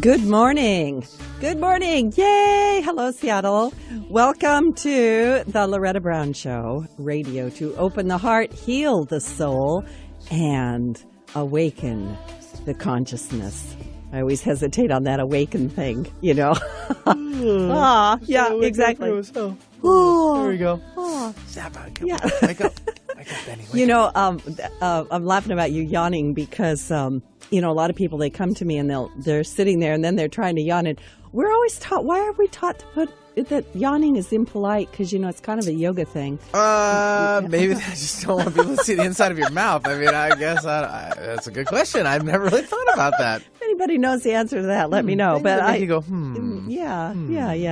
Good morning. Good morning. Yay. Hello, Seattle. Welcome to the Loretta Brown Show, radio to open the heart, heal the soul, and awaken the consciousness. I always hesitate on that awaken thing, you know. Yeah, exactly. There we go. Yeah. Wake up, Benny. You know, I'm laughing about you yawning because, you know, a lot of people, they come to me and they're sitting there and then they're trying to yawn. And we're always taught, why are we taught to put that yawning is impolite? Because, you know, it's kind of a yoga thing. Maybe I just don't want people to see the inside of your mouth. I mean, I guess that's a good question. I've never really thought about that. If anybody knows the answer to that, let me know. But you go, Yeah,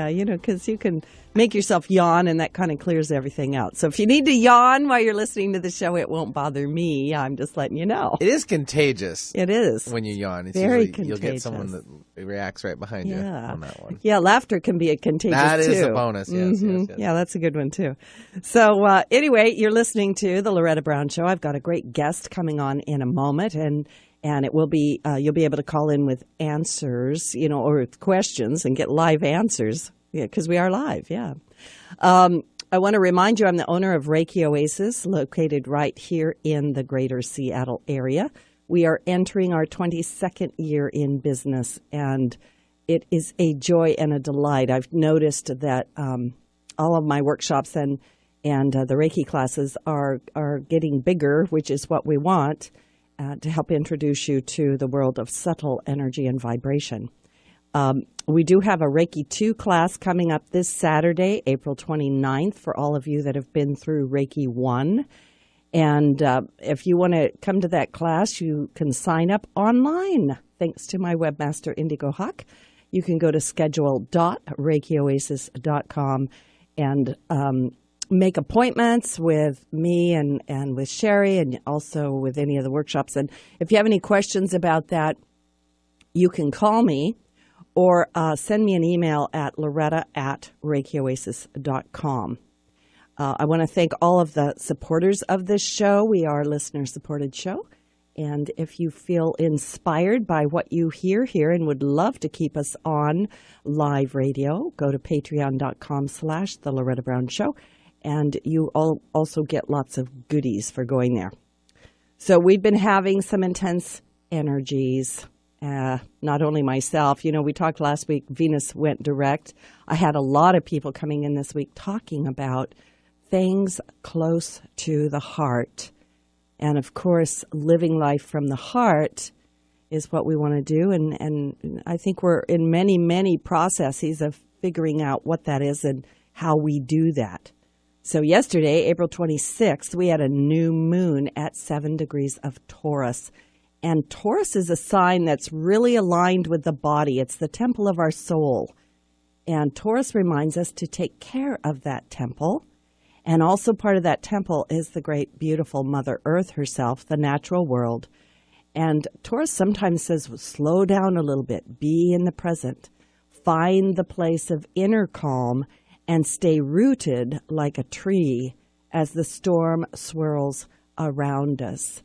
you know, because you can make yourself yawn and that kind of clears everything out. So if you need to yawn while you're listening to the show, it won't bother me. I'm just letting you know. It is contagious. It is. When you yawn. It's very usually, contagious. You'll get someone that reacts right behind you on that one. Yeah, laughter can be a contagious That is too. a bonus, yes, yes. Yeah, that's a good one too. So anyway, you're listening to the Loretta Brown Show. I've got a great guest coming on in a moment, and it will be you'll be able to call in with answers, you know, or with questions and get live answers. Yeah, because we are live. Yeah. I want to remind you, I'm the owner of Reiki Oasis, located right here in the greater Seattle area. We are entering our 22nd year in business, and it is a joy and a delight. I've noticed that all of my workshops and the Reiki classes are getting bigger, which is what we want, to help introduce you to the world of subtle energy and vibration. We do have a Reiki 2 class coming up this Saturday, April 29th, for all of you that have been through Reiki 1. And if you want to come to that class, you can sign up online. Thanks to my webmaster, Indigo Hawk. You can go to schedule.reikioasis.com and make appointments with me and with Sherry and also with any of the workshops. And if you have any questions about that, you can call me or send me an email at loretta@reikioasis.com. I want to thank all of the supporters of this show. We are a listener-supported show. And if you feel inspired by what you hear here and would love to keep us on live radio, go to patreon.com/The Loretta Brown Show. And you also get lots of goodies for going there. So we've been having some intense energies. Not only myself, you know, we talked last week, Venus went direct. I had a lot of people coming in this week talking about things close to the heart. And of course, living life from the heart is what we want to do. And I think we're in many, many processes of figuring out what that is and how we do that. So yesterday, April 26th, we had a new moon at 7 degrees of Taurus. And Taurus is a sign that's really aligned with the body. It's the temple of our soul. And Taurus reminds us to take care of that temple. And also part of that temple is the great, beautiful Mother Earth herself, the natural world. And Taurus sometimes says, slow down a little bit, be in the present, find the place of inner calm, and stay rooted like a tree as the storm swirls around us.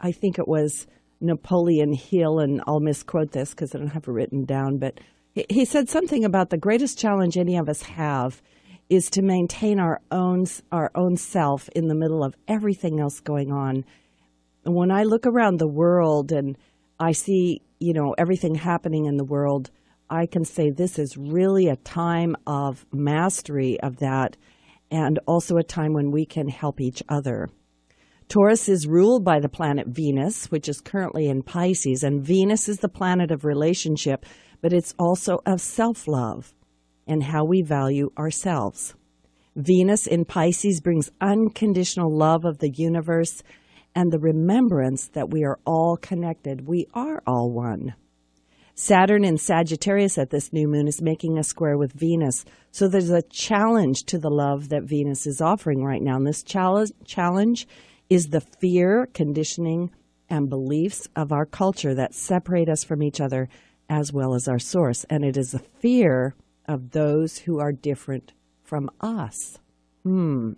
I think it was Napoleon Hill, and I'll misquote this because I don't have it written down, but he said something about the greatest challenge any of us have is to maintain our own self in the middle of everything else going on. And when I look around the world and I see, you know, everything happening in the world, I can say this is really a time of mastery of that, and also a time when we can help each other. Taurus is ruled by the planet Venus, which is currently in Pisces, and Venus is the planet of relationship, but it's also of self-love and how we value ourselves. Venus in Pisces brings unconditional love of the universe and the remembrance that we are all connected. We are all one. Saturn in Sagittarius at this new moon is making a square with Venus. So there's a challenge to the love that Venus is offering right now. And this challenge is the fear, conditioning, and beliefs of our culture that separate us from each other as well as our source. And it is the fear of those who are different from us. You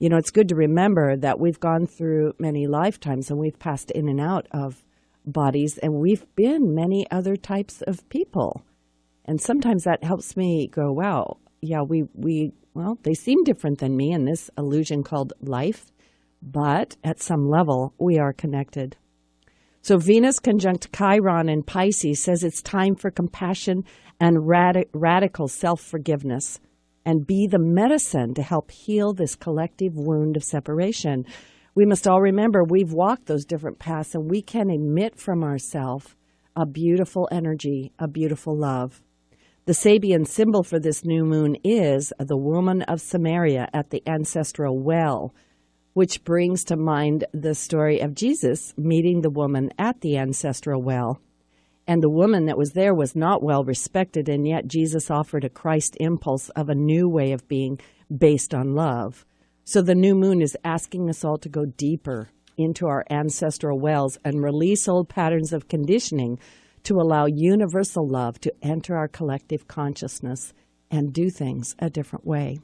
know, it's good to remember that we've gone through many lifetimes and we've passed in and out of bodies, and we've been many other types of people. And sometimes that helps me go, wow, yeah, well, they seem different than me in this illusion called life, but at some level, we are connected. So Venus conjunct Chiron in Pisces says it's time for compassion and radical self-forgiveness, and be the medicine to help heal this collective wound of separation. We must all remember we've walked those different paths, and we can emit from ourselves a beautiful energy, a beautiful love. The Sabian symbol for this new moon is the woman of Samaria at the ancestral well, which brings to mind the story of Jesus meeting the woman at the ancestral well. And the woman that was there was not well respected, and yet Jesus offered a Christ impulse of a new way of being based on love. So the new moon is asking us all to go deeper into our ancestral wells and release old patterns of conditioning to allow universal love to enter our collective consciousness and do things a different way.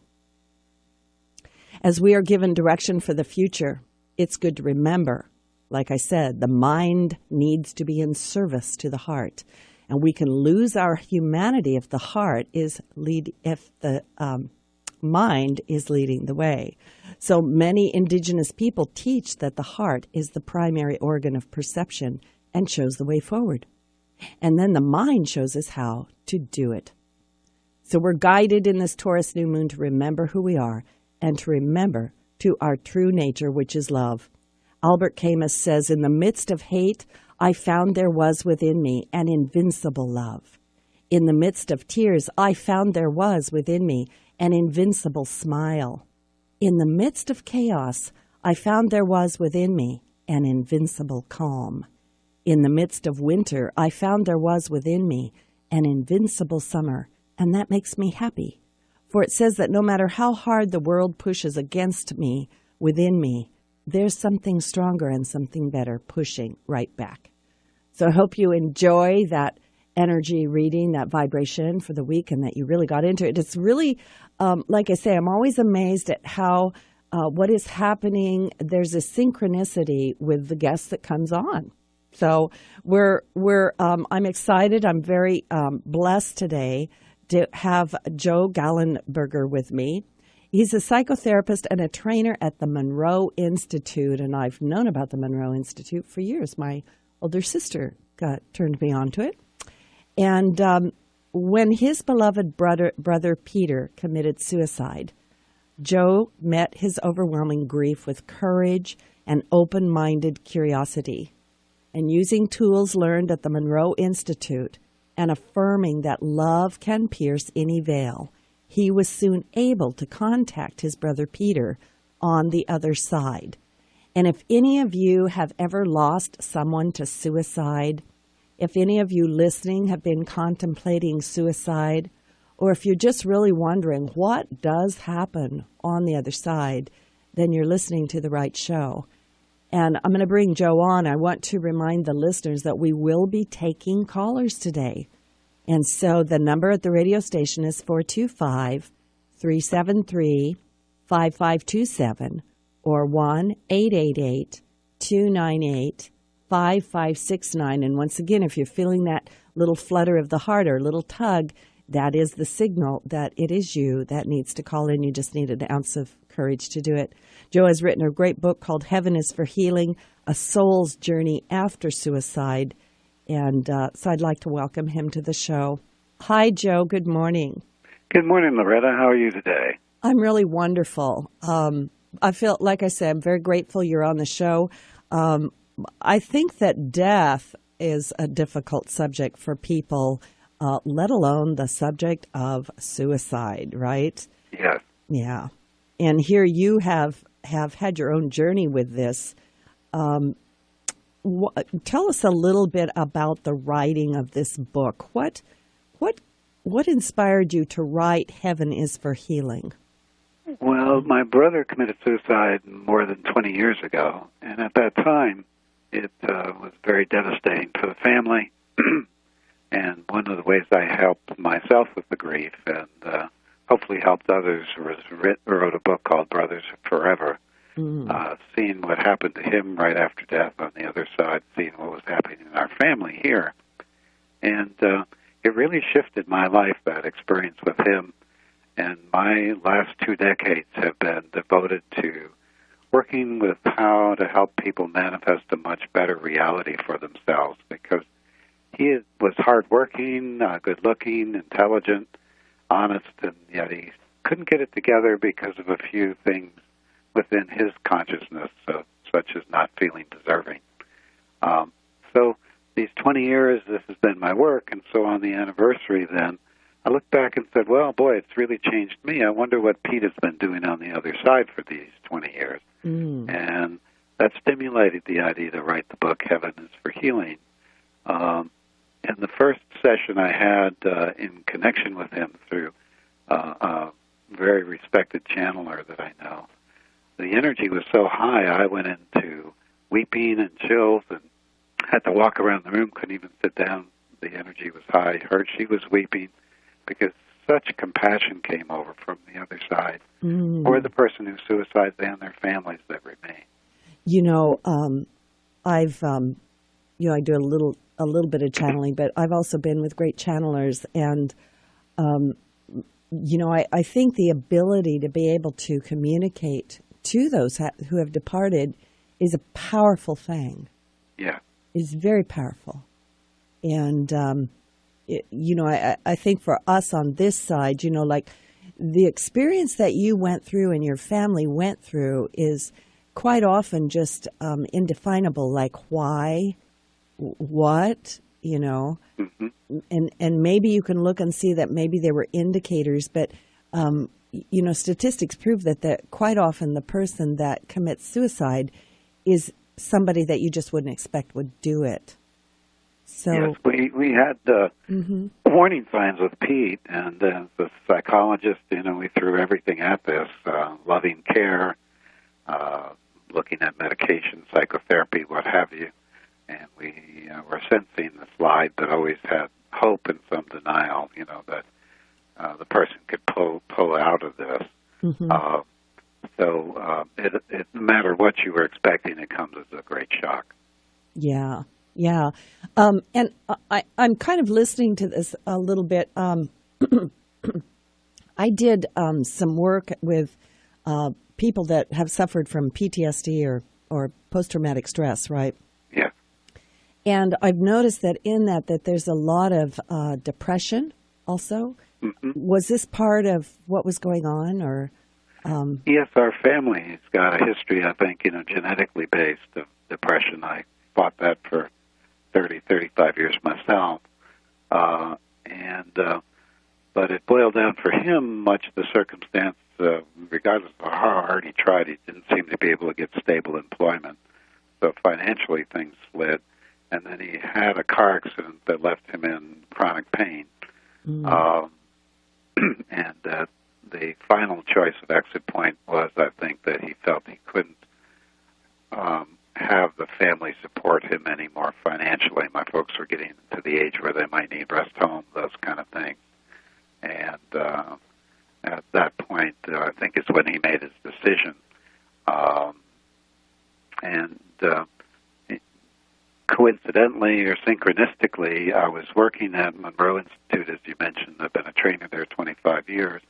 As we are given direction for the future, it's good to remember, like I said, the mind needs to be in service to the heart. And we can lose our humanity if the mind is leading the way. So many indigenous people teach that the heart is the primary organ of perception and shows the way forward. And then the mind shows us how to do it. So we're guided in this Taurus new moon to remember who we are and to remember to our true nature, which is love. Albert Camus says, in the midst of hate, I found there was within me an invincible love. In the midst of tears, I found there was within me an invincible smile. In the midst of chaos, I found there was within me an invincible calm. In the midst of winter, I found there was within me an invincible summer, and that makes me happy. For it says that no matter how hard the world pushes against me, within me, there's something stronger and something better pushing right back. So I hope you enjoy that energy reading, that vibration for the week, and that you really got into it. It's really, like I say, I'm always amazed at how what is happening. There's a synchronicity with the guest that comes on. So I'm excited. I'm very blessed today to have Joe Gallenberger with me. He's a psychotherapist and a trainer at the Monroe Institute, and I've known about the Monroe Institute for years. My older sister turned me on to it. And when his beloved brother Peter committed suicide, Joe met his overwhelming grief with courage and open-minded curiosity. And using tools learned at the Monroe Institute and affirming that love can pierce any veil, he was soon able to contact his brother Peter on the other side. And if any of you have ever lost someone to suicide, if any of you listening have been contemplating suicide, or if you're just really wondering what does happen on the other side, then you're listening to the right show. And I'm going to bring Joe on. I want to remind the listeners that we will be taking callers today. And so the number at the radio station is 425-373-5527 or 1-888-298-5569. And once again, if you're feeling that little flutter of the heart or a little tug, that is the signal that it is you that needs to call in. You just need an ounce of courage to do it. Joe has written a great book called Heaven is for Healing, A Soul's Journey After Suicide. And so I'd like to welcome him to the show. Hi, Joe. Good morning. Good morning, Loretta. How are you today? I'm really wonderful. I feel, like I said, I'm very grateful you're on the show. I think that death is a difficult subject for people, let alone the subject of suicide, right? Yes. Yeah. And here you have had your own journey with this. Tell us a little bit about the writing of this book. What inspired you to write Heaven is for Healing? Well, my brother committed suicide more than 20 years ago, and at that time, it was very devastating for the family. And one of the ways I helped myself with the grief and hopefully helped others wrote a book called Brothers Forever. seeing what happened to him right after death on the other side, seeing what was happening in our family here. And it really shifted my life, that experience with him. And my last 2 decades have been devoted to working with how to help people manifest a much better reality for themselves, because he was hardworking, good-looking, intelligent, honest, and yet he couldn't get it together because of a few things within his consciousness, such as not feeling deserving. So these 20 years, this has been my work, and so on the anniversary then, I looked back and said, well, boy, it's really changed me. I wonder what Pete has been doing on the other side for these 20 years. And that stimulated the idea to write the book, Heaven is for Healing. And the first session I had in connection with him through a very respected channeler that I know, the energy was so high I went into weeping and chills and had to walk around the room, couldn't even sit down. The energy was high. Heard she was weeping because such compassion came over from the other side for the person who suicides and their families that remain. You know, I've I do a little bit of channeling, but I've also been with great channelers, and I think the ability to be able to communicate to those who have departed is a powerful thing. Yeah, is very powerful, and I think for us on this side, like the experience that you went through and your family went through is quite often just indefinable, like why, what, and maybe you can look and see that maybe there were indicators, but statistics prove that quite often the person that commits suicide is somebody that you just wouldn't expect would do it. So yes, we had warning signs with Pete, and as a psychologist, we threw everything at this, loving care, looking at medication, psychotherapy, what have you, and we were sensing the slide, but always had hope and some denial, that the person could pull out of this. So it no matter what you were expecting, it comes as a great shock. Yeah. Yeah. And I'm kind of listening to this a little bit. I did some work with people that have suffered from PTSD or post-traumatic stress, right? Yeah. And I've noticed that in that there's a lot of depression also. Was this part of what was going on, or? Yes, our family's got a history, I think, genetically based of depression. I fought that for 30, 35 years myself. But it boiled down for him, much the circumstance, regardless of how hard he tried, he didn't seem to be able to get stable employment. So financially things slid. And then he had a car accident that left him in chronic pain. And the final choice of exit point was, I think, that he felt he couldn't have the family support him anymore financially. My folks were getting to the age where they might need rest home, those kind of things. And at that point, I think is when he made his decision. Coincidentally or synchronistically, I was working at Monroe Institute, as you mentioned. I've been a trainer there 25 years.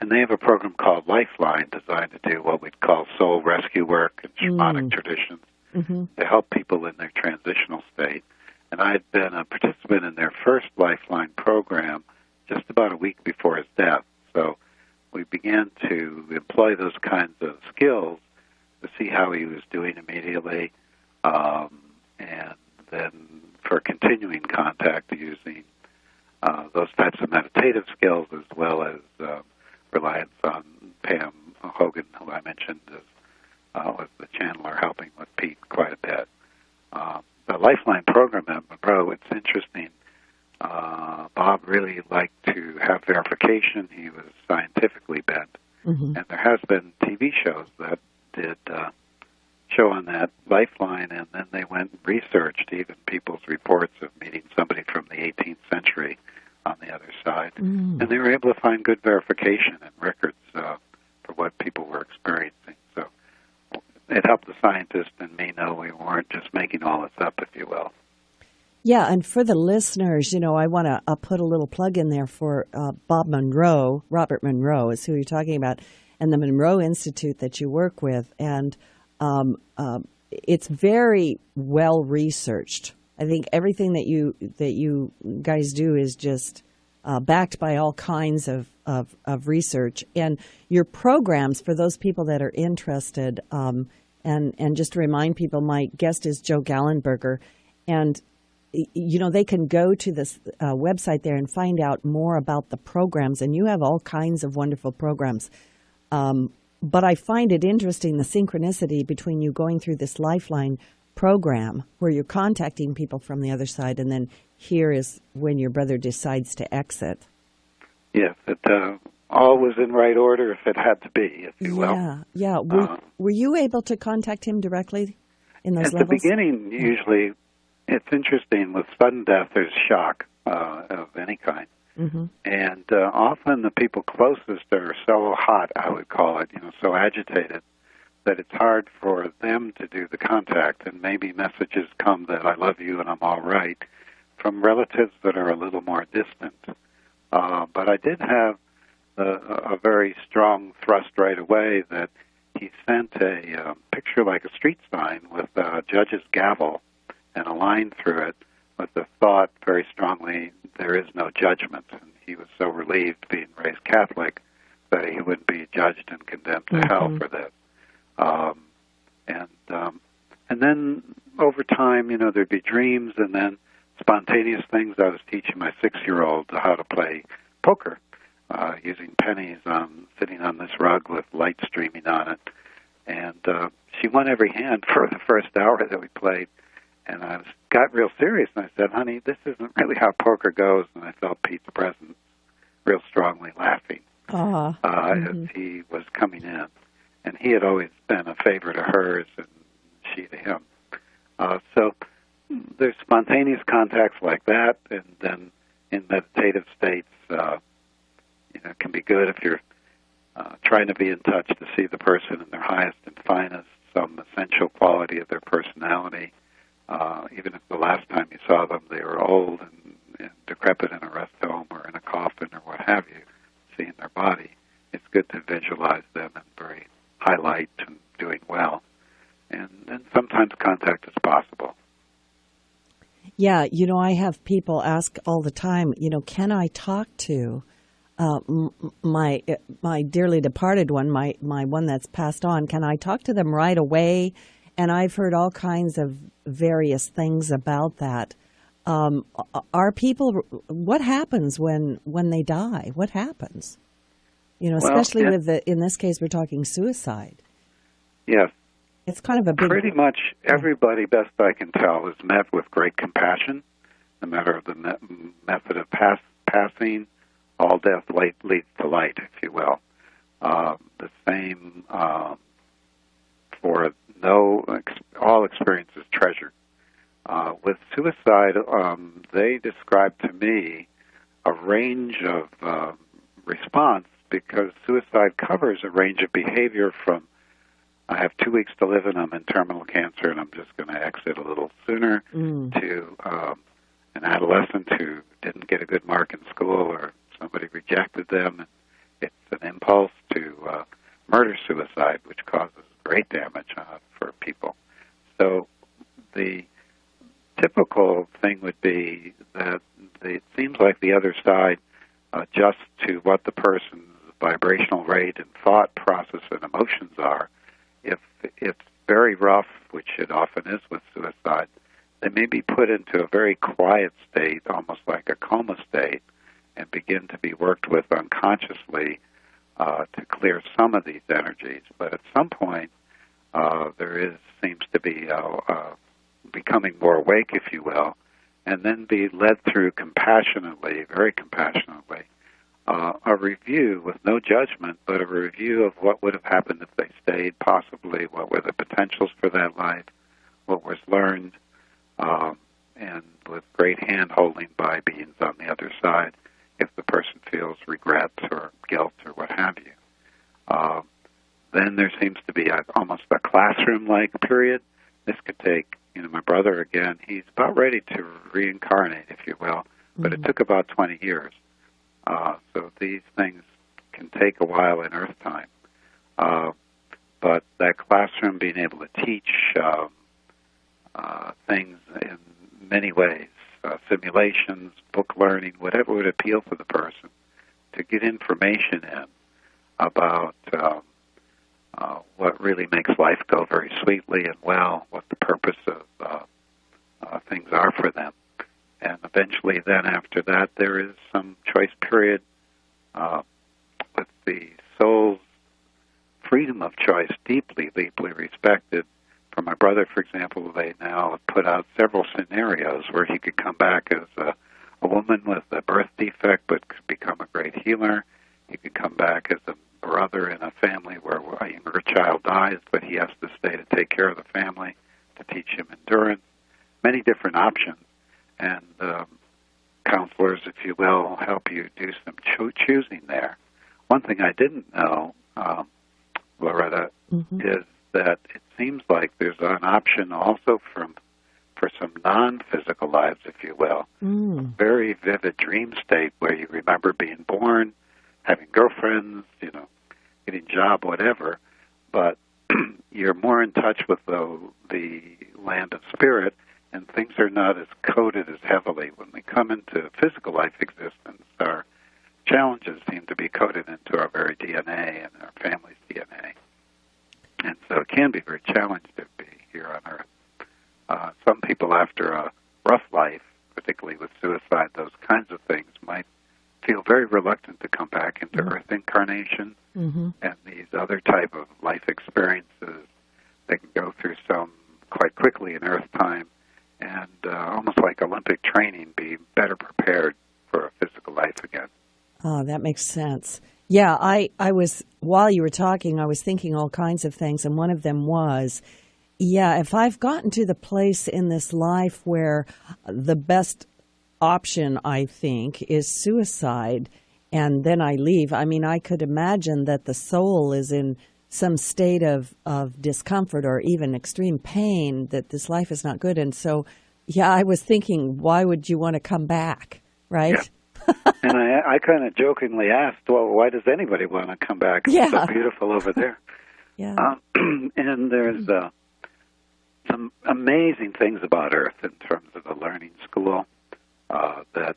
And they have a program called Lifeline designed to do what we'd call soul rescue work and shamanic traditions to help people in their transitional state. And I'd been a participant in their first Lifeline program just about a week before his death. So we began to employ those kinds of skills to see how he was doing immediately, and then for continuing contact using those types of meditative skills as well as reliance on Pam Hogan, who I mentioned was the channeler helping with Pete quite a bit. The Lifeline program at Monroe, it's interesting. Bob really liked to have verification. He was scientifically bent. And there has been TV shows that did show on that Lifeline, and then they went and researched even people's reports of meeting somebody from the 18th century on the other side. And they were able to find good verification and records for what people were experiencing. So scientist and me know we weren't just making all this up, if you will. Yeah, and for the listeners, I want to put a little plug in there for Bob Monroe. Robert Monroe is who you're talking about, and the Monroe Institute that you work with. And it's very well researched. I think everything that you guys do is just backed by all kinds of research. And your programs, for those people that are interested, and just to remind people, my guest is Joe Gallenberger, and they can go to this website there and find out more about the programs, and you have all kinds of wonderful programs. But I find it interesting, the synchronicity between you going through this Lifeline program where you're contacting people from the other side, and then here is when your brother decides to exit. Yes, it all was in right order if it had to be, if you will. Yeah. Were you able to contact him directly in those levels? At the beginning, usually, it's interesting. With sudden death, there's shock of any kind. Mm-hmm. And often the people closest are so hot, I would call it, so agitated, that it's hard for them to do the contact. And maybe messages come that I love you and I'm all right from relatives that are a little more distant. But I did have a very strong thrust right away that he sent a picture like a street sign with a judge's gavel and a line through it with the thought very strongly, there is no judgment. And he was so relieved, being raised Catholic, that he wouldn't be judged and condemned to hell for this. And then over time, there'd be dreams and then spontaneous things. I was teaching my 6-year-old how to play poker using pennies sitting on this rug with light streaming on it. And she won every hand for the first hour that we played. And I got real serious, and I said, honey, this isn't really how poker goes. And I felt Pete's presence real strongly laughing as he was coming in. And he had always been a favorite of hers, and she to him. So there's spontaneous contacts like that, and then in meditative states, it can be good if you're trying to be in touch to see the person in their highest and finest, some essential quality of their personality. Even if the last time you saw them they were old and decrepit in a rest home or in a coffin or what have you, seeing their body, it's good to visualize them in very high light and doing well. And sometimes contact is possible. Yeah, I have people ask all the time, can I talk to my dearly departed one, my one that's passed on? Can I talk to them right away? And I've heard all kinds of various things about that. Are people? What happens when they die? What happens? Especially with in this case, we're talking suicide. Yes, it's kind of a big. Pretty much everybody, best I can tell, is met with great compassion. No matter the method of passing, all death leads to light, if you will. The same for all experience is treasured. With suicide, they describe to me a range of response, because suicide covers a range of behavior from, I have 2 weeks to live and I'm in terminal cancer and I'm just going to exit a little sooner, to an adolescent who didn't get a good mark in school or somebody rejected them. It's an impulse to murder-suicide, which causes great damage for people. So the typical thing would be that it seems like the other side adjusts to what the person's vibrational rate and thought process and emotions are. If it's very rough, which it often is with suicide, they may be put into a very quiet state, almost like a coma state, and begin to be worked with unconsciously to clear some of these energies. But at some point, seems to be becoming more awake, if you will, and then be led through compassionately, very compassionately, a review with no judgment, but a review of what would have happened if they stayed, possibly what were the potentials for that life, what was learned, and with great hand-holding by beings on the other side if the person feels regrets or guilt or what have you. Then there seems to be almost a classroom-like period. This could take, my brother, again, he's about ready to reincarnate, if you will, but it took about 20 years. So these things can take a while in Earth time. But that classroom, being able to teach things in many ways, simulations, book learning, whatever would appeal to the person, to get information in about what really makes life go very sweetly and well, what the purpose of things are for them. And eventually then after that there is some choice period with the soul's freedom of choice deeply, deeply respected. For my brother, for example, they now have put out several scenarios where he could come back as a woman with a birth defect but could become a great healer. He could come back as a brother in a family where a younger child dies, but he has to stay to take care of the family, to teach him endurance. Many different options. And counselors, if you will, help you do some choosing there. One thing I didn't know, Loretta, is that it seems like there's an option also for some non-physical lives, if you will. Very vivid dream state where you remember being born, having girlfriends, getting a job, whatever, but you're more in touch with the land of spirit, and things are not as coded as heavily. When we come into physical life existence, our challenges seem to be coded into our very DNA and our family's DNA. And so it can be very challenging to be here on Earth. Some people, after a rough life, particularly with suicide, those kinds of things, might feel very reluctant to come back into Earth incarnation. And these other type of life experiences, they can go through some quite quickly in Earth time, and almost like Olympic training, be better prepared for a physical life again. Oh, that makes sense. Yeah, I was, while you were talking, I was thinking all kinds of things, and one of them was, if I've gotten to the place in this life where the best option, I think, is suicide, and then I leave, I could imagine that the soul is in some state of discomfort or even extreme pain, that this life is not good. And so, I was thinking, why would you want to come back, right? Yeah. And I kind of jokingly asked, well, why does anybody want to come back? It's so beautiful over there. And there's some amazing things about Earth in terms of the learning school that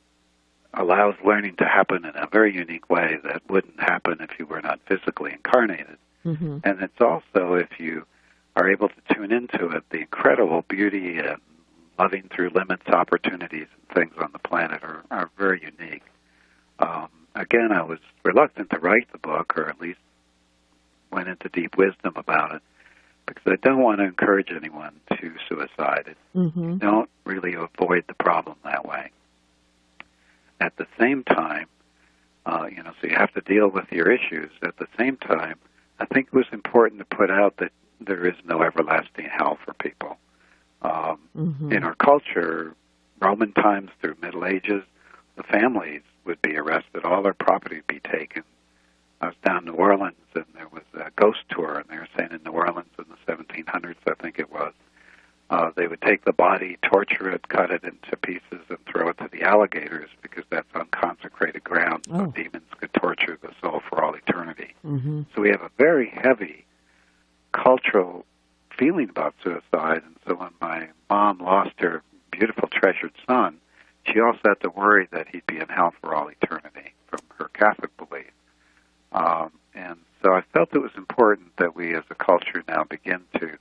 allows learning to happen in a very unique way that wouldn't happen if you were not physically incarnated. And it's also, if you are able to tune into it, the incredible beauty and loving through limits opportunities and things on the planet are very unique. Again, I was reluctant to write the book, or at least went into deep wisdom about it, because I don't want to encourage anyone to suicide. You don't really avoid the problem that way. At the same time, so you have to deal with your issues. At the same time, I think it was important to put out that there is no everlasting hell for people. In our culture, Roman times through Middle Ages, the families would be arrested, all their property would be taken. I was down in New Orleans, and there was a ghost tour, and they were saying in New Orleans in the 1700s, I think it was, they would take the body, torture it, cut it into pieces, and throw it to the alligators, because that's unconsecrated ground, so demons could torture the soul for all eternity. So we have a very heavy cultural feeling about suicide, and so when my mom lost her beautiful, treasured son, she also had to worry that he'd be in hell for all eternity from her Catholic belief. And so I felt it was important that we as a culture now begin to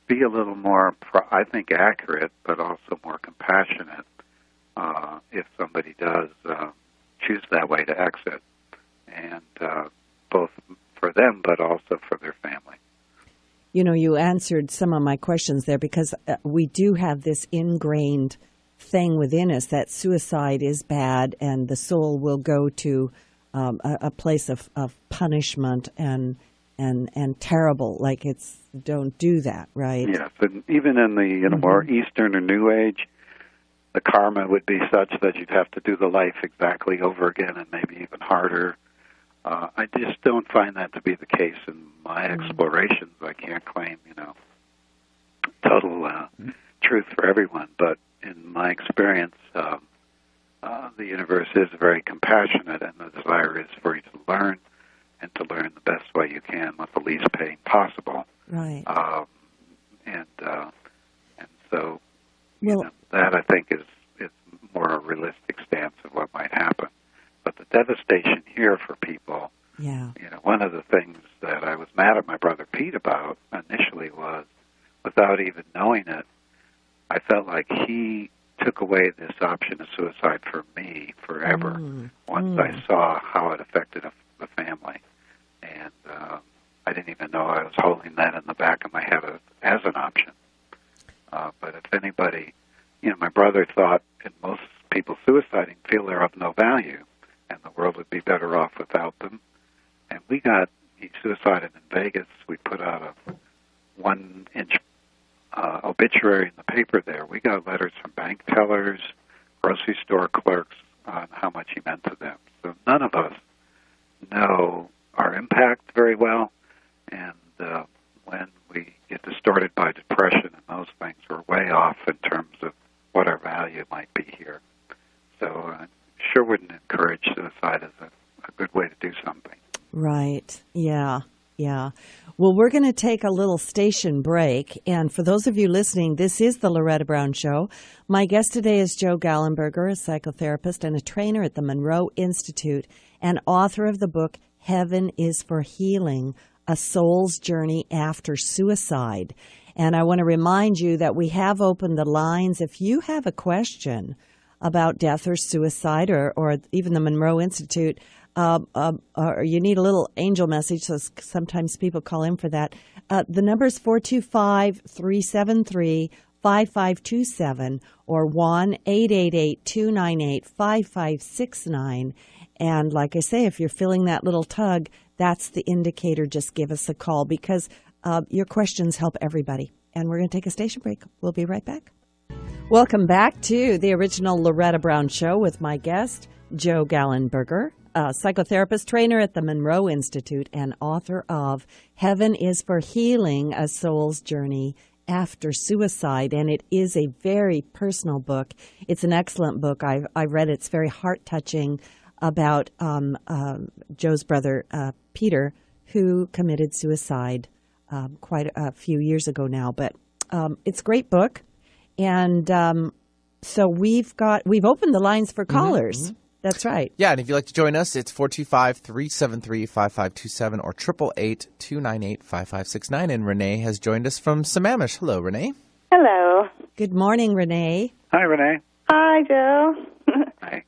be a little more, I think, accurate, but also more compassionate if somebody does choose that way to exit, and both for them but also for their family. You answered some of my questions there, because we do have this ingrained thing within us that suicide is bad and the soul will go to a place of punishment and terrible. Like, it's, don't do that, right? Yes, and even in the more Eastern or New Age, the karma would be such that you'd have to do the life exactly over again and maybe even harder. I just don't find that to be the case in my explorations. I can't claim, total truth for everyone, but in my experience, the universe is very compassionate, and the desire is for you to learn, and to learn the best way you can with the least pain possible. Right. And so, that I think is more a realistic stance of what might happen. But the devastation here for people, one of the things that I was mad at my brother Pete about initially was, without even knowing it, I felt like he took away this option of suicide for me forever once I saw how it affected the family. And I didn't even know I was holding that in the back of my head as an option. But if anybody, my brother thought, and most people suiciding feel they're of no value, and the world would be better off without them. And he suicided in Vegas. We put out a 1-inch obituary in the paper there. We got letters from bank tellers, grocery store clerks on how much he meant to them. So none of us know our impact very well, and when we get distorted by depression and those things, we're way off in terms of what our value might be here. So I sure wouldn't encourage suicide as a good way to do something. Right. Yeah. Yeah. Well, we're going to take a little station break. And for those of you listening, this is the Loretta Brown Show. My guest today is Joe Gallenberger, a psychotherapist and a trainer at the Monroe Institute and author of the book, Heaven is for Healing, A Soul's Journey After Suicide. And I want to remind you that we have opened the lines. If you have a question about death or suicide or even the Monroe Institute, or you need a little angel message, so sometimes people call in for that. The number is 425-373-5527 or 1-888-298-5569. And like I say, if you're feeling that little tug, that's the indicator. Just give us a call because your questions help everybody. And we're going to take a station break. We'll be right back. Welcome back to the original Loretta Brown Show with my guest, Joe Gallenberger, a psychotherapist, trainer at the Monroe Institute, and author of Heaven is for Healing, A Soul's Journey After Suicide. And it is a very personal book. It's an excellent book. I've read it. It's very heart-touching about Joe's brother, Peter, who committed suicide quite a few years ago now. But it's a great book. And so we've opened the lines for callers. Mm-hmm. That's right. Yeah, and if you'd like to join us, it's 425-373-5527 or 888-298-5569. And Renee has joined us from Sammamish. Hello, Renee. Hello. Good morning, Renee. Hi, Renee. Hi, Joe. Hi.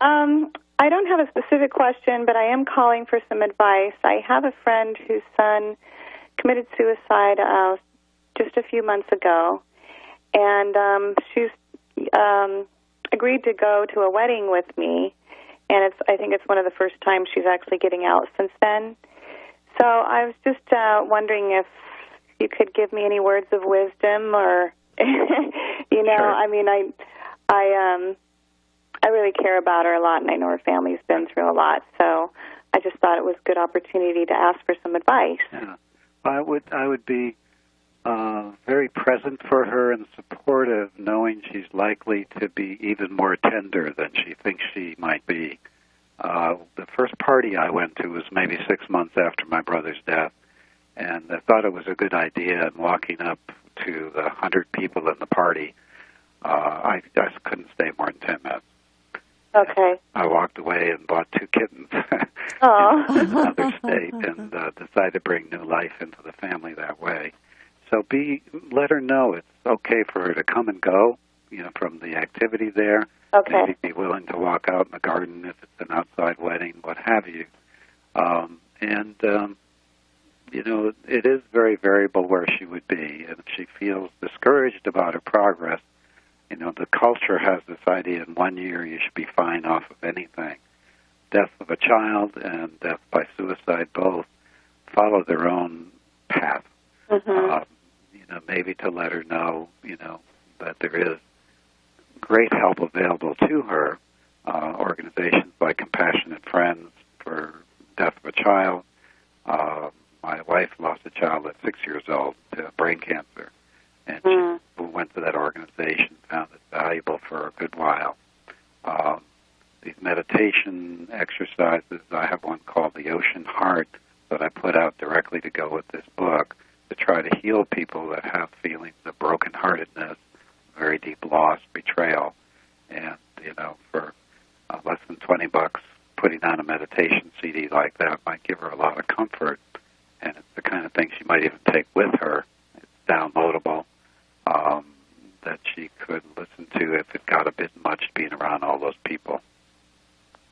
I don't have a specific question, but I am calling for some advice. I have a friend whose son committed suicide just a few months ago, and she's agreed to go to a wedding with me. And I think it's one of the first times she's actually getting out since then. So I was just wondering if you could give me any words of wisdom, or Sure. I mean, I really care about her a lot, and I know her family's been through a lot. So I just thought it was a good opportunity to ask for some advice. Yeah, I would be very present for her and supportive, knowing she's likely to be even more tender than she thinks she might be. The first party I went to was maybe 6 months after my brother's death, and I thought it was a good idea. And walking up to the 100 people in the party, I just couldn't stay more than 10 minutes. Okay. I walked away and bought 2 kittens in another state, and decided to bring new life into the family that way. So let her know it's okay for her to come and go, from the activity there. Okay. Maybe be willing to walk out in the garden if it's an outside wedding, what have you. It is very variable where she would be. And if she feels discouraged about her progress, the culture has this idea in 1 year you should be fine off of anything. Death of a child and death by suicide both follow their own path. Mm-hmm. Maybe to let her know, that there is great help available to her. Organizations like Compassionate Friends for death of a child. My wife lost a child at 6 years old to brain cancer, and she went to that organization, found it valuable for a good while. These meditation exercises, I have one called the Ocean Heart that I put out directly to go with this book to try to heal people that have feelings of brokenheartedness, very deep loss, betrayal. And, for less than $20, putting on a meditation CD like that might give her a lot of comfort. And it's the kind of thing she might even take with her. It's downloadable, that she could listen to if it got a bit much being around all those people.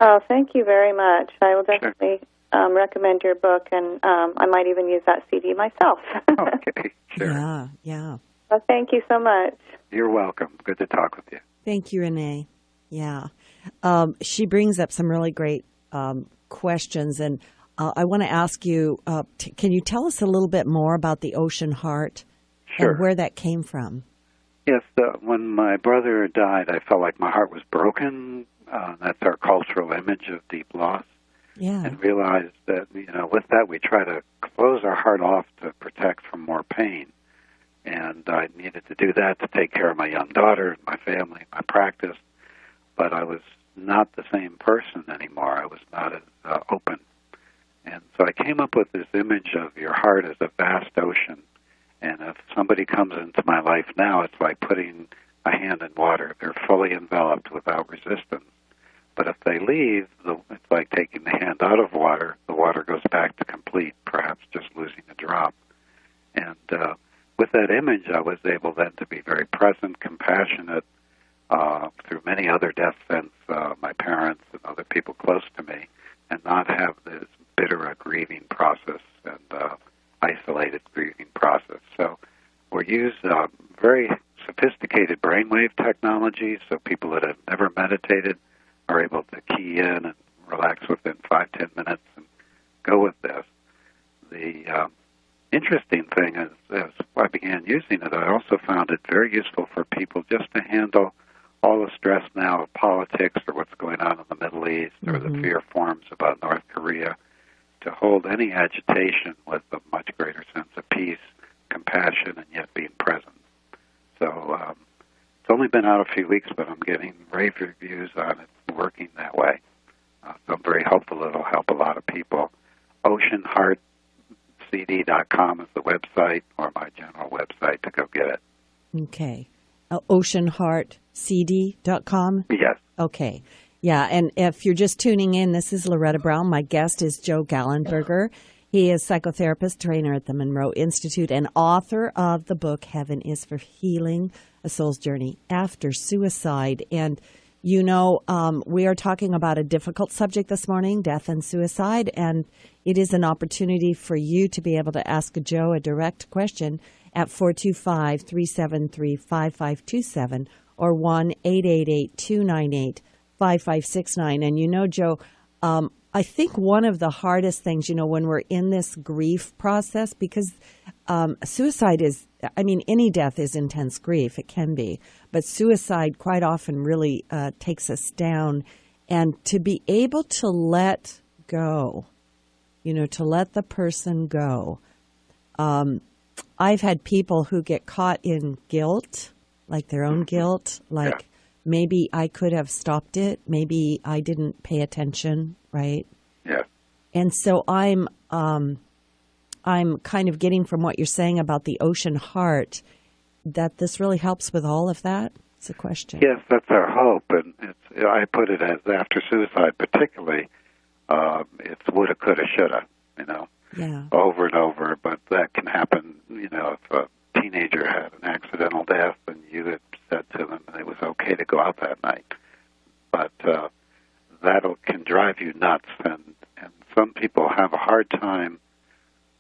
Oh, thank you very much. I will definitely recommend your book, and I might even use that CD myself. Okay, sure. Yeah. Well, thank you so much. You're welcome. Good to talk with you. Thank you, Renee. Yeah. She brings up some really great questions, and I want to ask you, can you tell us a little bit more about the Ocean Heart and where that came from? Yes, when my brother died, I felt like my heart was broken. That's our cultural image of deep loss. Yeah. And realized that, with that we try to close our heart off to protect from more pain. And I needed to do that to take care of my young daughter, my family, my practice. But I was not the same person anymore. I was not as open. And so I came up with this image of your heart as a vast ocean. And if somebody comes into my life now, it's like putting a hand in water. They're fully enveloped without resistance. But if they leave, it's like taking the hand out of water. The water goes back to complete, perhaps just losing a drop. And with that image, I was able then to be very present, compassionate, through many other deaths since my parents and other people close to me, and not have this bitter grieving process and isolated grieving process. So we use very sophisticated brainwave technology, so people that have never meditated are able to key in and relax within 5-10 minutes and go with this. The interesting thing is, as I began using it, I also found it very useful for people just to handle all the stress now of politics or what's going on in the Middle East or the fear forms about North Korea, to hold any agitation with a much greater sense of peace, compassion, and yet being present. So it's only been out a few weeks, but I'm getting rave reviews on it working that way. So I'm very hopeful it'll help a lot of people. OceanHeartCD.com is the website, or my general website to go get it. Okay. OceanHeartCD.com? Yes. Okay. Yeah, and if you're just tuning in, this is Loretta Brown. My guest is Joe Gallenberger. He is psychotherapist, trainer at the Monroe Institute, and author of the book, Heaven is for Healing, A Soul's Journey After Suicide. And, we are talking about a difficult subject this morning, death and suicide, and it is an opportunity for you to be able to ask Joe a direct question at 425-373-5527 or 1-888-298-5569. And Joe, I think one of the hardest things, when we're in this grief process, because suicide is, any death is intense grief. It can be. But suicide quite often really takes us down. And to be able to let go, to let the person go. I've had people who get caught in guilt, like their own guilt, like maybe I could have stopped it. Maybe I didn't pay attention, right? Yeah. And so I'm kind of getting from what you're saying about the Ocean Heart that this really helps with all of that. It's a question. Yes, that's our hope, and I put it as after suicide, particularly. It's woulda, coulda, shoulda, over and over. But that can happen, if a teenager had an accidental death and you had said to them it was okay to go out that night. But that can drive you nuts, and some people have a hard time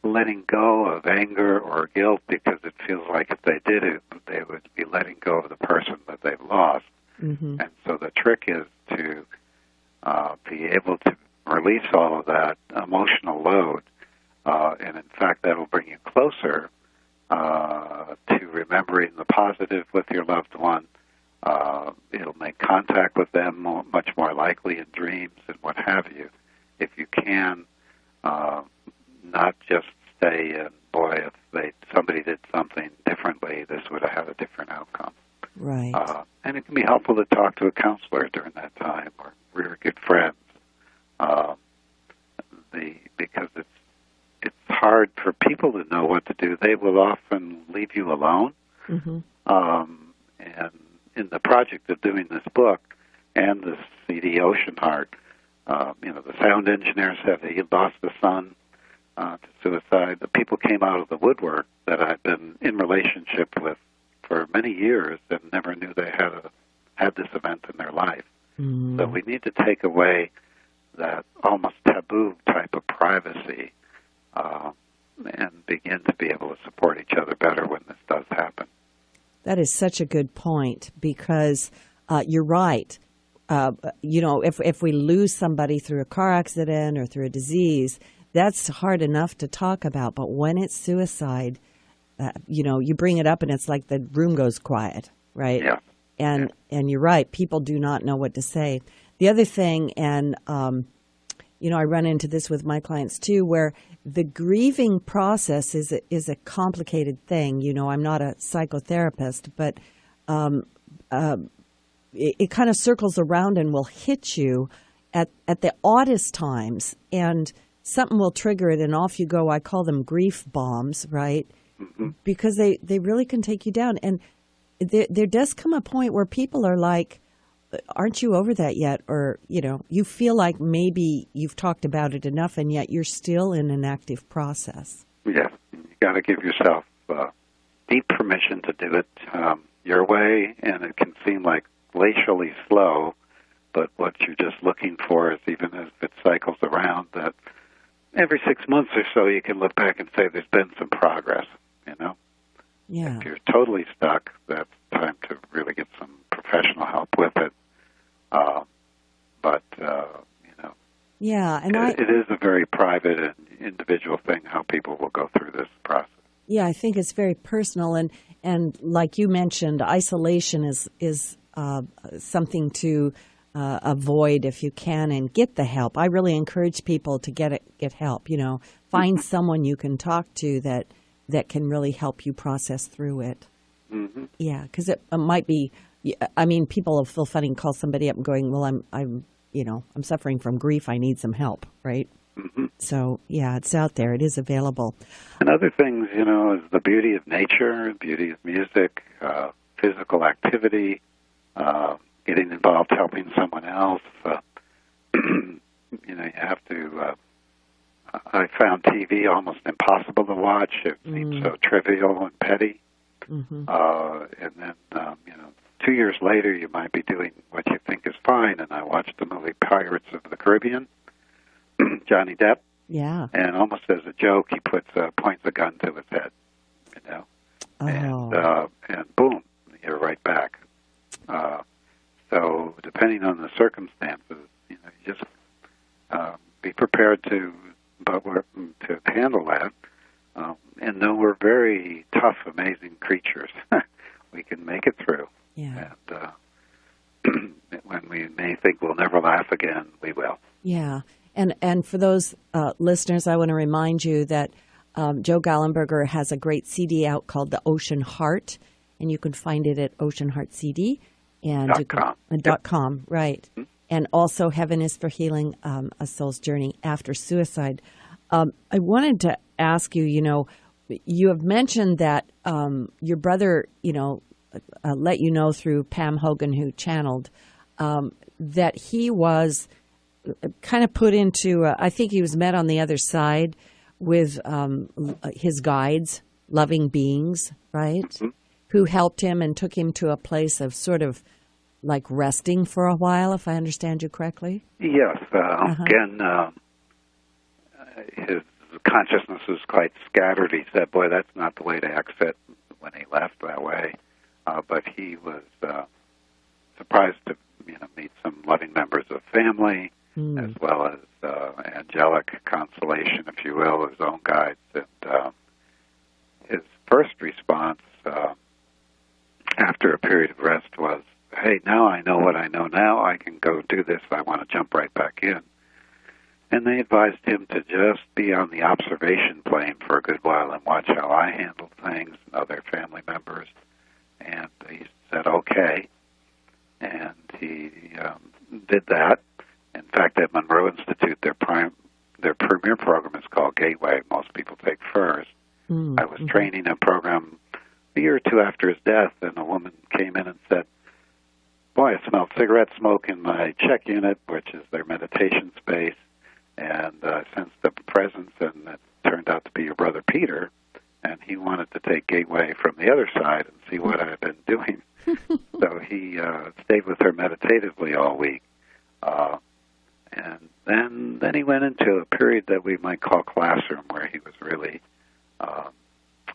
letting go of anger or guilt because it feels like if they did it, they would be letting go of the person that they've lost. Mm-hmm. And so the trick is to be able to release all of that emotional load, and in fact that will bring you closer to remembering the positive with your loved one. It'll make contact with them much more likely in dreams and what have you. If you can helpful to talk to a counselor during that time, or really good friends. Because it's hard for people to know what to do. They will often leave you alone. Mm-hmm. And in the project of doing this book and the CD Ocean Heart, the sound engineer said he had lost a son to suicide. The people came out of the woodwork that I'd been in relationship with for many years and never knew they had this event in their life. Mm. So we need to take away that almost taboo type of privacy and begin to be able to support each other better when this does happen. That is such a good point, because you're right. If we lose somebody through a car accident or through a disease, that's hard enough to talk about. But when it's suicide, you bring it up and it's like the room goes quiet, right? Yeah. And you're right. People do not know what to say. The other thing, and I run into this with my clients too, where the grieving process is a complicated thing. I'm not a psychotherapist, but it kind of circles around and will hit you at the oddest times, and something will trigger it, and off you go. I call them grief bombs, right? Mm-hmm. Because they really can take you down. And there does come a point where people are like, aren't you over that yet? Or, you feel like maybe you've talked about it enough, and yet you're still in an active process. Yeah, you got to give yourself deep permission to do it your way, and it can seem like glacially slow, but what you're just looking for is, even as it cycles around, that every 6 months or so you can look back and say there's been some progress, Yeah. If you're totally stuck, that's time to really get some professional help with it. Yeah, and it is a very private and individual thing how people will go through this process. Yeah, I think it's very personal, and like you mentioned, isolation is something to avoid if you can, and get the help. I really encourage people to get help. Find someone you can talk to that can really help you process through it. Mm-hmm. Yeah, because it might be. I mean, people will feel funny and call somebody up and going, "Well, I'm suffering from grief. I need some help." Right. Mm-hmm. So yeah, it's out there. It is available. And other things, is the beauty of nature, the beauty of music, physical activity, getting involved, helping someone else. You have to. I found TV almost impossible to watch. It seems so trivial and petty. Mm-hmm. And then, 2 years later, you might be doing what you think is fine. And I watched the movie Pirates of the Caribbean, Johnny Depp. Yeah. And almost as a joke, he points a gun to his head, Oh. and boom, you're right back. So depending on the circumstances, you just be prepared to handle that, and know we're very tough, amazing creatures. We can make it through. Yeah. And when we may think we'll never laugh again, we will. Yeah. And for those listeners, I want to remind you that Joe Gallenberger has a great CD out called The Ocean Heart, and you can find it at oceanheartcd and .com, right. Mm-hmm. And also Heaven is for Healing, A Soul's Journey After Suicide. I wanted to ask you, you have mentioned that your brother, let you know through Pam Hogan, who channeled, that he was kind of put into, I think he was met on the other side with his guides, loving beings, right? Mm-hmm. Who helped him and took him to a place of sort of like resting for a while, if I understand you correctly? Yes. Again, his consciousness was quite scattered. He said, boy, that's not the way to exit when he left that way. But he was surprised to meet some loving members of family, as well as angelic consolation, if you will, his own guides. And his first response after a period of rest was, hey, now I know what I know now. I can go do this. I want to jump right back in. And they advised him to just be on the observation plane for a good while and watch how I handled things and other family members. And he said, okay. and he did that. In fact, at Monroe Institute, their premier program is called Gateway. Most people take FIRST. I was training a program a year or two after his death, and a woman came in and said, "Boy, I smelled cigarette smoke in my check unit," which is their meditation space, and I sensed the presence, and it turned out to be your brother Peter, and he wanted to take Gateway from the other side and see what I had been doing. So he stayed with her meditatively all week. And then he went into a period that we might call classroom, where he was really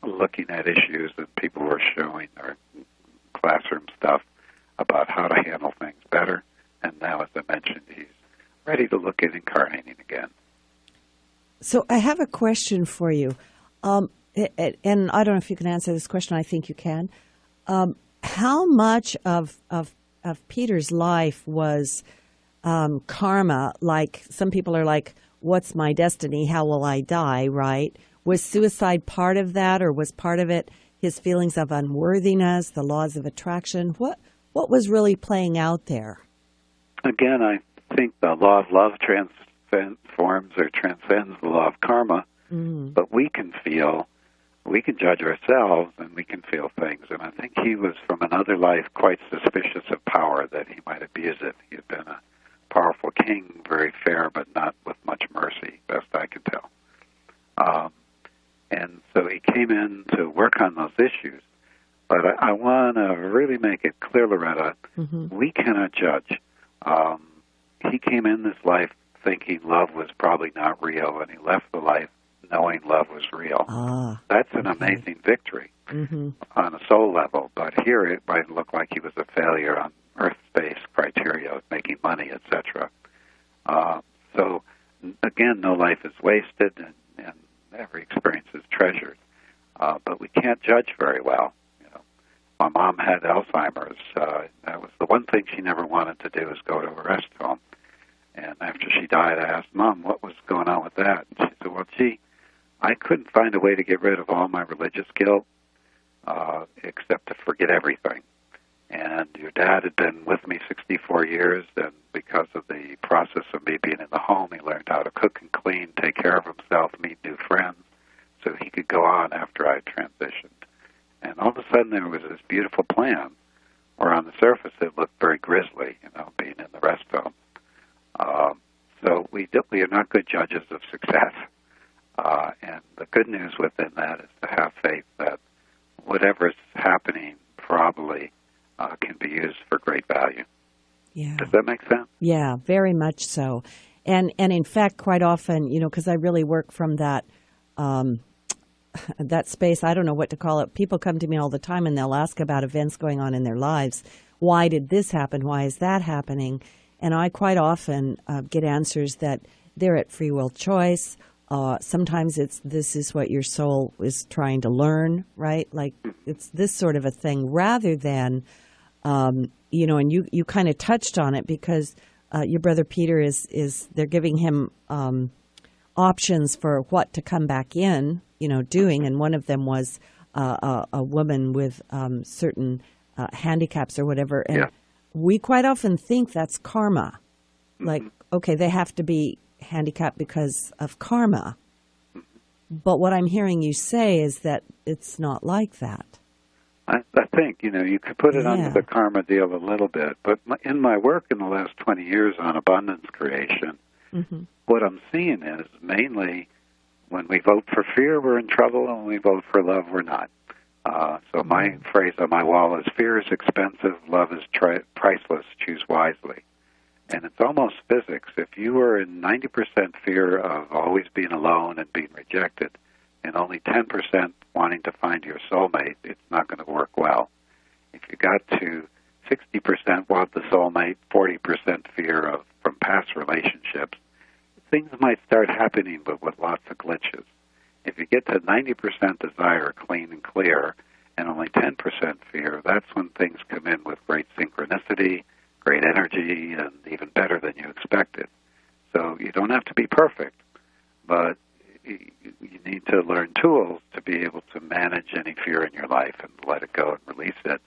looking at issues that people were showing, or classroom stuff about how to handle things better. And now, as I mentioned, he's ready to look at incarnating again. So I have a question for you. And I don't know if you can answer this question. I think you can. How much of Peter's life was karma? Like, some people are like, what's my destiny? How will I die, right? Was suicide part of that, or was part of it his feelings of unworthiness, the laws of attraction? What was really playing out there? Again, I think the law of love transforms or transcends the law of karma, but we can judge ourselves, and we can feel things. And I think he was, from another life, quite suspicious of power, that he might abuse it. He had been a powerful king, very fair, but not with much mercy, best I can tell. And so he came in to work on those issues. But I want to really make it clear, Loretta, we cannot judge. He came in this life thinking love was probably not real, and he left the life knowing love was real. That's an amazing victory on a soul level. But here it might look like he was a failure on earth-space criteria of making money, etc. So, again, no life is wasted, and every experience is treasured. But we can't judge very well. My mom had Alzheimer's. That was the one thing she never wanted to do, is go to a rest home. And after she died, I asked Mom, what was going on with that? And she said, well, gee, I couldn't find a way to get rid of all my religious guilt except to forget everything. And your dad had been with me 64 years, and because of the process of me being in the home, he learned how to cook and clean, take care of himself, meet new friends, so he could go on after I transitioned. And all of a sudden there was this beautiful plan, where on the surface it looked very grisly, being in the rest home. So we are not good judges of success. And the good news within that is to have faith that whatever is happening probably can be used for great value. Yeah. Does that make sense? Yeah, very much so. And in fact, quite often, because I really work from that that space, I don't know what to call it. People come to me all the time, and they'll ask about events going on in their lives. Why did this happen? Why is that happening? And I quite often get answers that they're at free will choice. Sometimes this is what your soul is trying to learn, right? Like, it's this sort of a thing, rather than, and you kind of touched on it, because your brother Peter is they're giving him options for what to come back in, doing. And one of them was a woman with certain handicaps or whatever. And we quite often think that's karma. Like, okay, they have to be handicapped because of karma. But what I'm hearing you say is that it's not like that. I think, you could put it under the karma deal a little bit. But in my work in the last 20 years on abundance creation, what I'm seeing is mainly when we vote for fear, we're in trouble, and when we vote for love, we're not. So my phrase on my wall is, fear is expensive, love is priceless, choose wisely. And it's almost physics. If you are in 90% fear of always being alone and being rejected, and only 10% wanting to find your soulmate, it's not going to work well. If you got to 60% want the soulmate, 40% fear from past relationships, things might start happening, but with lots of glitches. If you get to 90% desire, clean and clear, and only 10% fear, that's when things come in with great synchronicity, great energy, and even better than you expected. So you don't have to be perfect, but you need to learn tools to be able to manage any fear in your life and let it go and release it.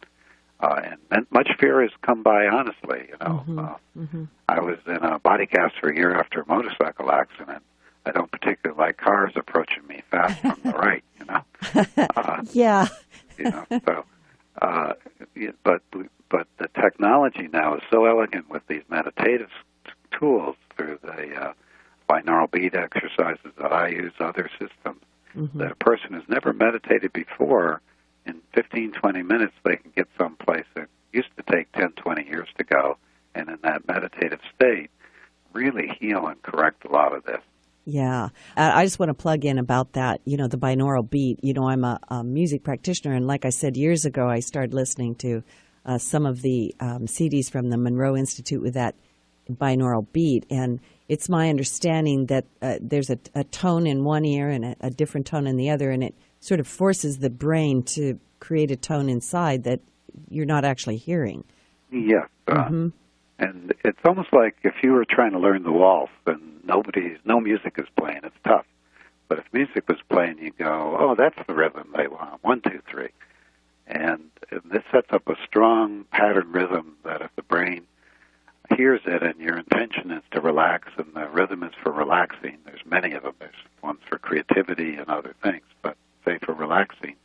And much fear has come by honestly. I was in a body cast for a year after a motorcycle accident. I don't particularly like cars approaching me fast from the right. Yeah. But the technology now is so elegant with these meditative tools through the binaural beat exercises that I use, other systems, that a person who's never meditated before, in 15, 20 minutes, they can get someplace that used to take 10, 20 years to go, and in that meditative state, really heal and correct a lot of this. Yeah. I just want to plug in about that, the binaural beat. I'm a music practitioner, and like I said years ago, I started listening to some of the CDs from the Monroe Institute with that binaural beat, and it's my understanding that there's a tone in one ear and a different tone in the other, and it sort of forces the brain to create a tone inside that you're not actually hearing. Yes. And it's almost like if you were trying to learn the waltz and no music is playing, it's tough. But if music was playing, you go, oh, that's the rhythm they want, 1, 2, 3. And this sets up a strong pattern rhythm that if the brain hears it and your intention is to relax and the rhythm is for relaxing, there's many of them. There's ones for creativity and other things, but say for relaxing,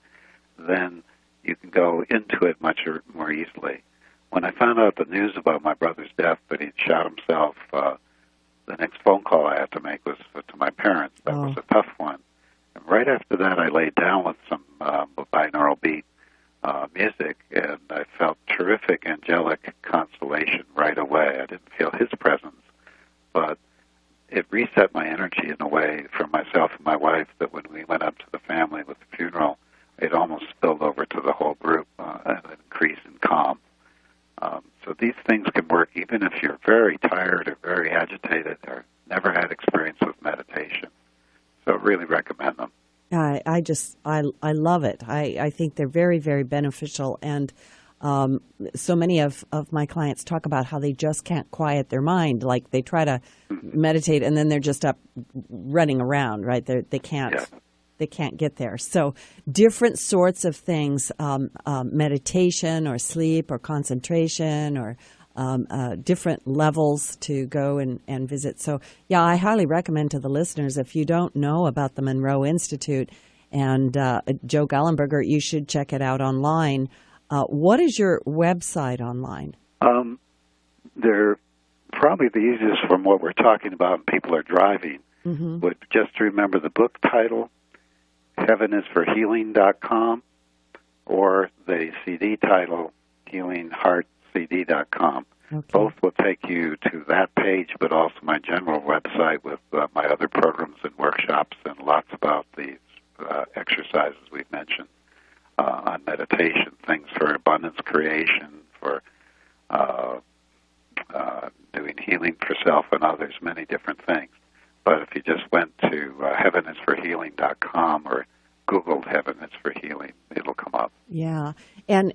then you can go into it much more easily. When I found out the news about my brother's death, that he'd shot himself, the next phone call I had to make was to my parents. That was a tough one. And right after that, I laid down with some binaural beat music, and I felt terrific angelic constellation right away. I didn't feel his presence, but it reset my energy in a way for myself and my wife that when we went up to the family with the funeral, it almost spilled over to the whole group, an increase in calm. So these things can work even if you're very tired or very agitated or never had experience with meditation. So I really recommend them. I love it. I think they're very, very beneficial. And so many of my clients talk about how they just can't quiet their mind. Like they try to meditate and then they're just up running around, right? They can't. Yeah. They can't get there. So different sorts of things, meditation or sleep or concentration or different levels to go and visit. So, yeah, I highly recommend to the listeners, if you don't know about the Monroe Institute and Joe Gallenberger, you should check it out online. What is your website online? They're probably the easiest from what we're talking about and people are driving. Would just remember the book title, heavenisforhealing.com, or the CD title, healingheartcd.com. Okay. Both will take you to that page, but also my general website with my other programs and workshops and lots about these exercises we've mentioned on meditation, things for abundance creation, for doing healing for self and others, many different things. But if you just went to heavenisforhealing.com or Googled Heaven is for Healing, it'll come up. Yeah. And,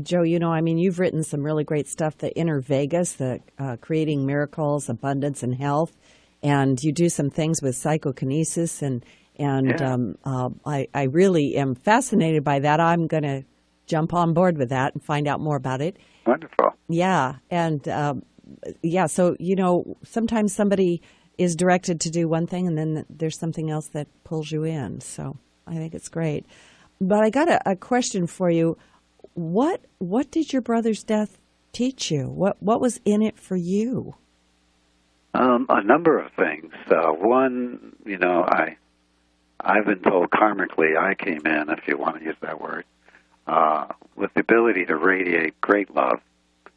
Joe, you've written some really great stuff, the Inner Vegas, the Creating Miracles, Abundance, and Health. And you do some things with psychokinesis. And I really am fascinated by that. I'm going to jump on board with that and find out more about it. Wonderful. Yeah. And, so, sometimes somebody is directed to do one thing and then there's something else that pulls you in. So I think it's great. But I got a question for you. What did your brother's death teach you? What was in it for you? A number of things. One, I've been told karmically I came in, if you want to use that word, with the ability to radiate great love,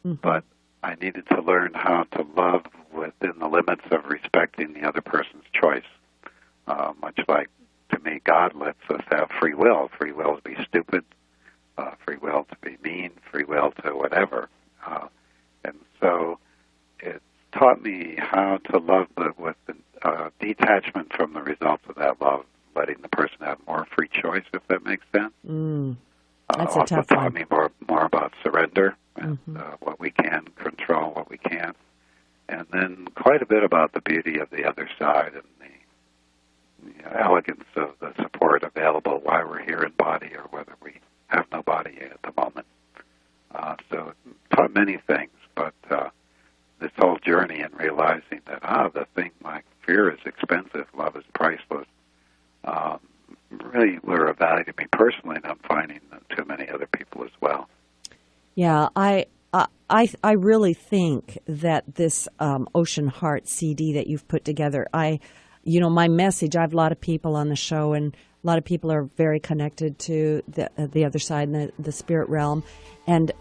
but I needed to learn how to love within the limits of respecting the other person's choice. Much like, to me, God lets us have free will. Free will to be stupid, free will to be mean, free will to whatever. And so it taught me how to love with detachment from the results of that love, letting the person have more free choice, if that makes sense. That's a also tough taught one. me more about surrender and what we can control, what we can't. And then quite a bit about the beauty of the other side and the elegance of the support available while we're here in body or whether we have no body at the moment. So it taught many things, but this whole journey and realizing that, the thing like fear is expensive, love is priceless, really were of value to me personally, and I'm finding to many other people as well. Yeah, I really think that this Ocean Heart CD that you've put together, my message, I have a lot of people on the show, and a lot of people are very connected to the other side and the spirit realm. And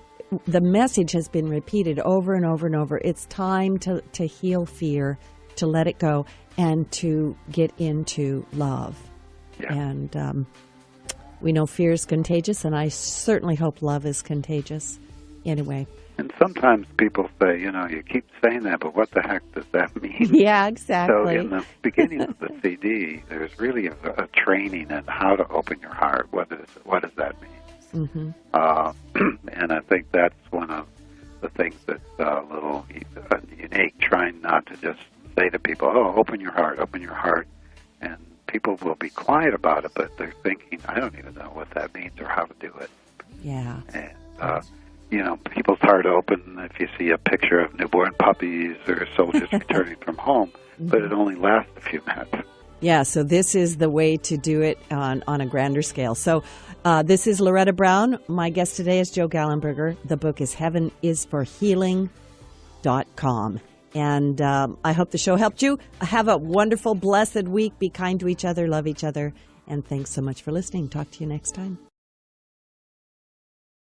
the message has been repeated over and over and over. It's time to heal fear, to let it go, and to get into love. Yeah. And we know fear is contagious, and I certainly hope love is contagious. Anyway. And sometimes people say, you keep saying that, but what the heck does that mean? Yeah, exactly. So in the beginning of the CD, there's really a training in how to open your heart. What does that mean? Mm-hmm. And I think that's one of the things that's a little unique, trying not to just say to people, open your heart, and people will be quiet about it, but they're thinking, I don't even know what that means or how to do it. Yeah. And, people's heart open if you see a picture of newborn puppies or soldiers returning from home, but it only lasts a few minutes. Yeah, so this is the way to do it on a grander scale. So this is Loretta Brown. My guest today is Joe Gallenberger. The book is heavenisforhealing.com. And I hope the show helped you. Have a wonderful, blessed week. Be kind to each other, love each other. And thanks so much for listening. Talk to you next time.